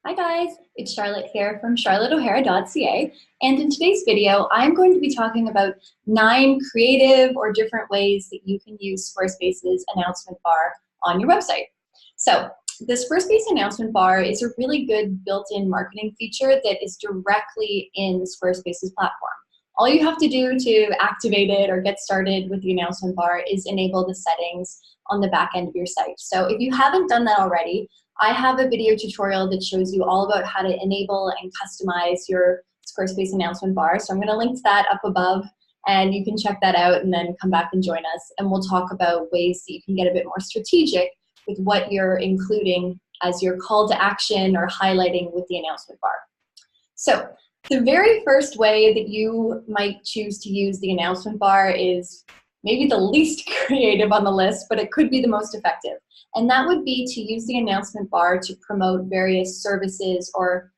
Hi guys, it's Charlotte here from charlotteohara.ca, and in today's video I'm going to be talking about 9 creative or different ways that you can use Squarespace's announcement bar on your website. So the Squarespace announcement bar is a really good built-in marketing feature that is directly in Squarespace's platform. All you have to do to activate it or get started with the announcement bar is enable the settings on the back end of your site. So if you haven't done that already, I have a video tutorial that shows you all about how to enable and customize your Squarespace announcement bar. So I'm going to link to that up above, and you can check that out and then come back and join us. And we'll talk about ways that you can get a bit more strategic with what you're including as your call to action or highlighting with the announcement bar. So the very first way that you might choose to use the announcement bar is maybe the least creative on the list, but it could be the most effective. And that would be to use the announcement bar to promote various services or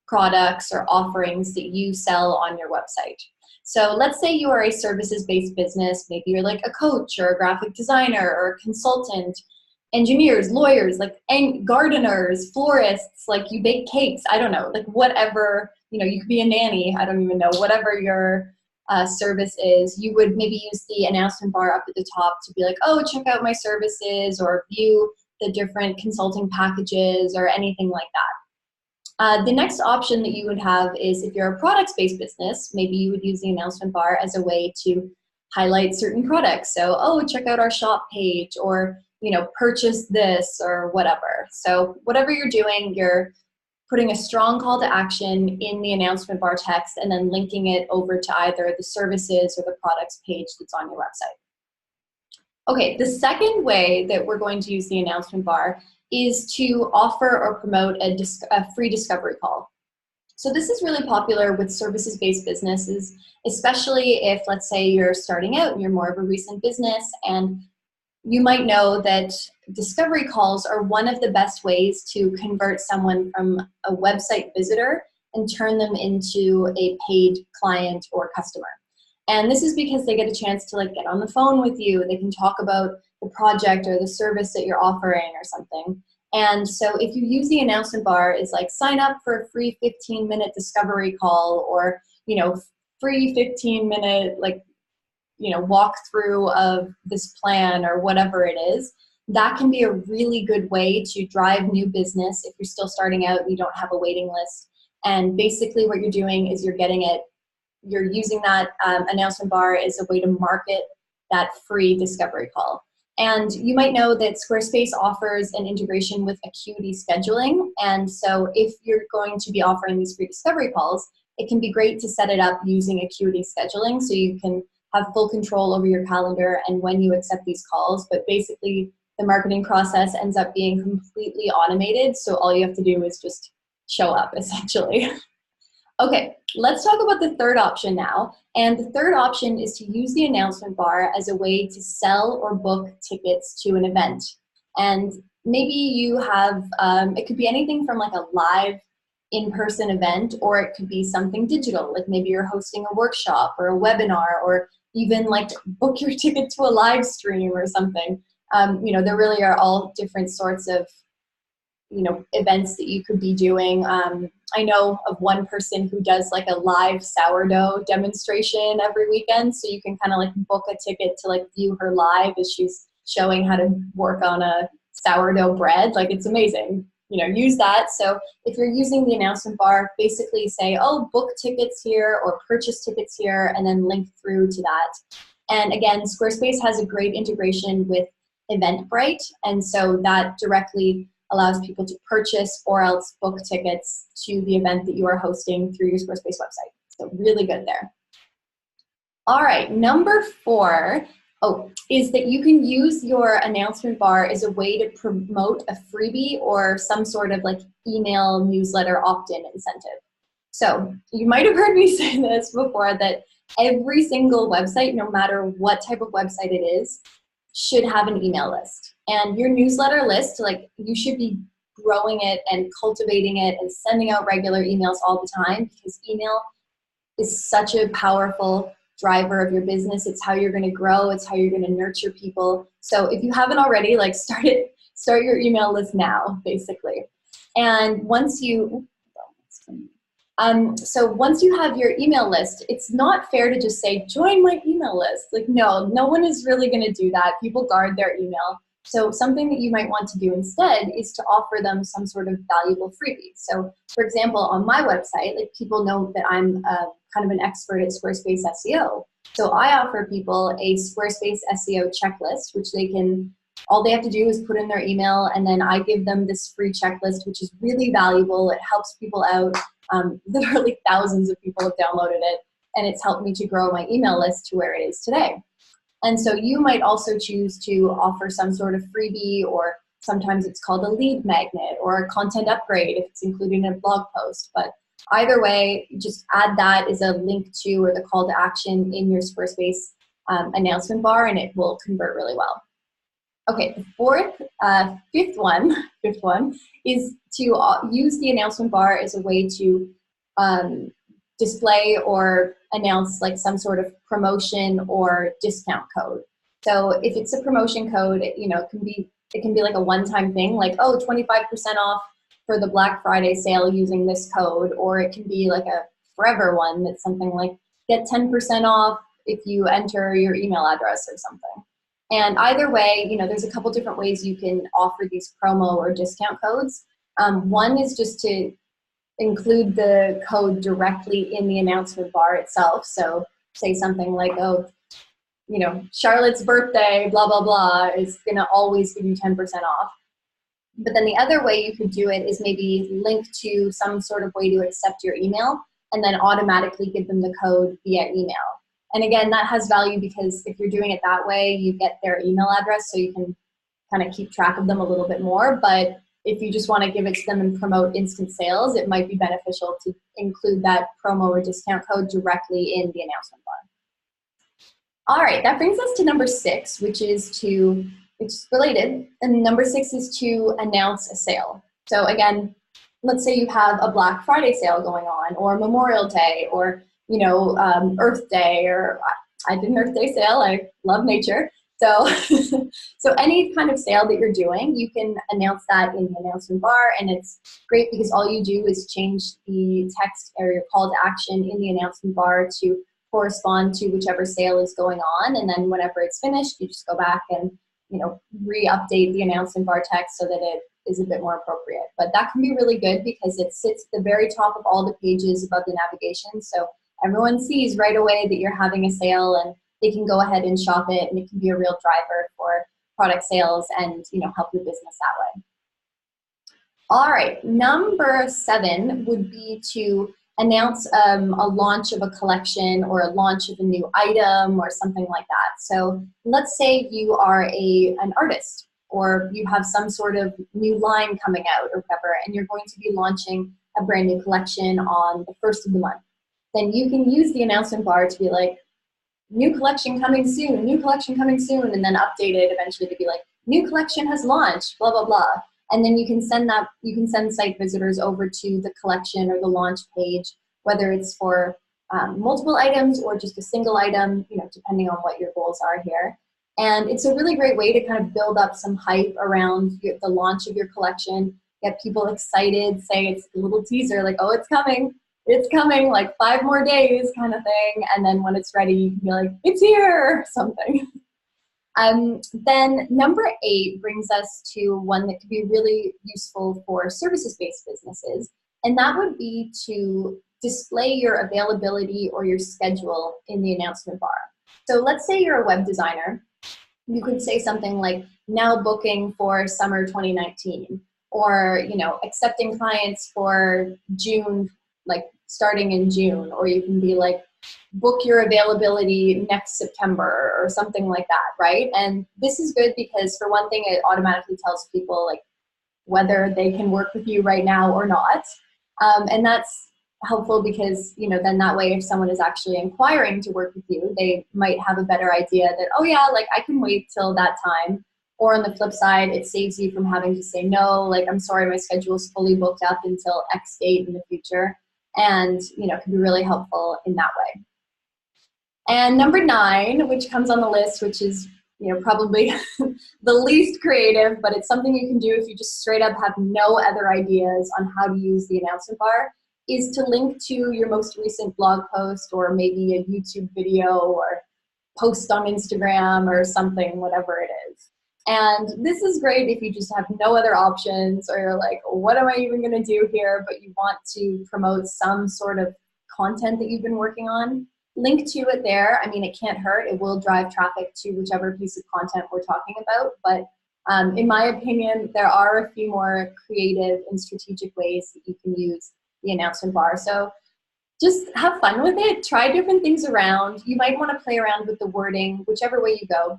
products or offerings that you sell on your website. So let's say you are a services-based business. Maybe you're like a coach or a graphic designer or a consultant, engineers, lawyers, like gardeners, florists, like you bake cakes, I don't know, like whatever, you could be a nanny, I don't even know, whatever your service is, you would maybe use the announcement bar up at the top to be like, oh, check out my services or view the different consulting packages or anything like that. The next option that you would have is if you're a products-based business, maybe you would use the announcement bar as a way to highlight certain products. So, oh, check out our shop page, or purchase this or whatever. So whatever you're doing, you're putting a strong call to action in the announcement bar text and then linking it over to either the services or the products page that's on your website. Okay, the second way that we're going to use the announcement bar is to offer or promote a free discovery call. So this is really popular with services-based businesses, especially if, let's say, you're starting out and you're more of a recent business, and you might know that discovery calls are one of the best ways to convert someone from a website visitor and turn them into a paid client or customer. And this is because they get a chance to get on the phone with you. They can talk about the project or the service that you're offering or something. And so if you use the announcement bar as sign up for a free 15-minute discovery call, or free 15-minute walkthrough of this plan or whatever it is, that can be a really good way to drive new business if you're still starting out and you don't have a waiting list. And basically what you're doing is you're using that announcement bar as a way to market that free discovery call. And you might know that Squarespace offers an integration with Acuity scheduling. And so if you're going to be offering these free discovery calls, it can be great to set it up using Acuity scheduling so you can have full control over your calendar and when you accept these calls. But basically, the marketing process ends up being completely automated, so all you have to do is just show up, essentially. Okay, let's talk about the third option now. And the third option is to use the announcement bar as a way to sell or book tickets to an event. And maybe you have, it could be anything from a live in-person event, or it could be something digital, like maybe you're hosting a workshop or a webinar, or even book your ticket to a live stream or something. There really are all different sorts of events that you could be doing. I know of one person who does a live sourdough demonstration every weekend, so you can kind of book a ticket to view her live as she's showing how to work on a sourdough bread. It's amazing. Use that. So if you're using the announcement bar, basically say, oh, book tickets here or purchase tickets here, and then link through to that. And again, Squarespace has a great integration with Eventbrite, and so that directly allows people to purchase or else book tickets to the event that you are hosting through your Squarespace website. So really good there. All right, number 4 is that you can use your announcement bar as a way to promote a freebie or some sort of email newsletter opt-in incentive. So you might have heard me say this before, that every single website, no matter what type of website it is, should have an email list. And your newsletter list, you should be growing it and cultivating it and sending out regular emails all the time, because email is such a powerful driver of your business. It's how you're going to grow. It's how you're going to nurture people. So if you haven't already, start your email list now, basically. And once you, so once you have your email list, it's not fair to just say, join my email list. Like, no one is really going to do that. People guard their email. So something that you might want to do instead is to offer them some sort of valuable freebie. So for example, on my website, like, people know that I'm kind of an expert at Squarespace SEO. So I offer people a Squarespace SEO checklist, which all they have to do is put in their email, and then I give them this free checklist, which is really valuable. It helps people out. Literally thousands of people have downloaded it, and it's helped me to grow my email list to where it is today. And so you might also choose to offer some sort of freebie, or sometimes it's called a lead magnet or a content upgrade if it's included in a blog post. But either way, just add that as a link to or the call to action in your Squarespace announcement bar, and it will convert really well. Okay, the fifth one is to use the announcement bar as a way to display or announce like some sort of promotion or discount code. So if it's a promotion code, it can be like a one-time thing, like, oh, 25% off for the Black Friday sale using this code, or it can be like a forever one that's something like get 10% off if you enter your email address or something. And either way, there's a couple different ways you can offer these promo or discount codes. One is just to include the code directly in the announcement bar itself. So say something like, oh, Charlotte's birthday, blah, blah, blah, is going to always give you 10% off. But then the other way you could do it is maybe link to some sort of way to accept your email and then automatically give them the code via email. And again, that has value because if you're doing it that way, you get their email address so you can kind of keep track of them a little bit more. But if you just want to give it to them and promote instant sales, it might be beneficial to include that promo or discount code directly in the announcement bar. All right, that brings us to number 6, which is it's related. And number 6 is to announce a sale. So again, let's say you have a Black Friday sale going on, or Memorial Day, or Earth Day, or I did an Earth Day sale. I love nature. So, so any kind of sale that you're doing, you can announce that in the announcement bar, and it's great because all you do is change the text or your call to action in the announcement bar to correspond to whichever sale is going on, and then whenever it's finished, you just go back and re-update the announcement bar text so that it is a bit more appropriate. But that can be really good because it sits at the very top of all the pages above the navigation, so everyone sees right away that you're having a sale, and they can go ahead and shop it, and it can be a real driver for product sales and help your business that way. All right, number 7 would be to announce a launch of a collection or a launch of a new item or something like that. So let's say you are an artist, or you have some sort of new line coming out or whatever, and you're going to be launching a brand new collection on the 1st of the month. Then you can use the announcement bar to be like, new collection coming soon, and then update it eventually to be like, new collection has launched, blah, blah, blah. And then you can send site visitors over to the collection or the launch page, whether it's for multiple items or just a single item, depending on what your goals are here. And it's a really great way to kind of build up some hype around the launch of your collection, get people excited, say it's a little teaser, like, oh, it's coming, like 5 more days kind of thing. And then when it's ready, you can be like, it's here, or something. Then number 8 brings us to one that could be really useful for services-based businesses. And that would be to display your availability or your schedule in the announcement bar. So let's say you're a web designer. You could say something like, now booking for summer 2019, or, accepting clients for June, like starting in June, or you can be like, book your availability next September or something like that, right? And this is good because for one thing, it automatically tells people like whether they can work with you right now or not. And that's helpful because, then that way if someone is actually inquiring to work with you, they might have a better idea that, oh yeah, like I can wait till that time. Or on the flip side, it saves you from having to say, no, like, I'm sorry, my schedule is fully booked up until X date in the future. And, can be really helpful in that way. And number 9, which comes on the list, which is probably the least creative, but it's something you can do if you just straight up have no other ideas on how to use the announcement bar, is to link to your most recent blog post or maybe a YouTube video or post on Instagram or something, whatever it is. And this is great if you just have no other options or you're like, what am I even going to do here? But you want to promote some sort of content that you've been working on. Link to it there. I mean, it can't hurt. It will drive traffic to whichever piece of content we're talking about. But in my opinion, there are a few more creative and strategic ways that you can use the announcement bar. So just have fun with it. Try different things around. You might want to play around with the wording, whichever way you go.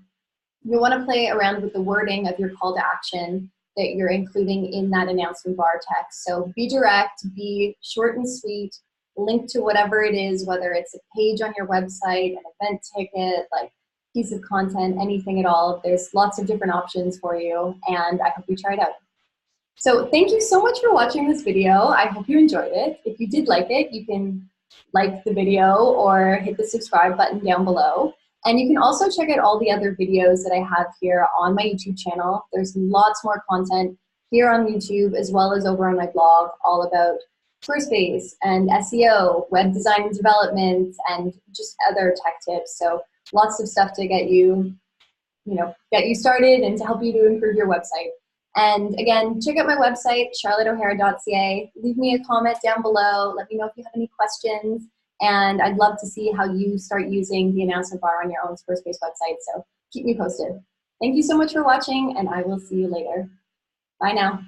You want to play around with the wording of your call to action that you're including in that announcement bar text. So be direct, be short and sweet, link to whatever it is, whether it's a page on your website, an event ticket, like piece of content, anything at all. There's lots of different options for you, and I hope you try it out. So thank you so much for watching this video. I hope you enjoyed it. If you did like it, you can like the video or hit the subscribe button down below. And you can also check out all the other videos that I have here on my YouTube channel. There's lots more content here on YouTube as well as over on my blog all about Squarespace and SEO, web design and development, and just other tech tips. So lots of stuff to get you started and to help you to improve your website. And again, check out my website, charlotteohara.ca. Leave me a comment down below. Let me know if you have any questions. And I'd love to see how you start using the announcement bar on your own Squarespace website. So keep me posted. Thank you so much for watching, and I will see you later. Bye now.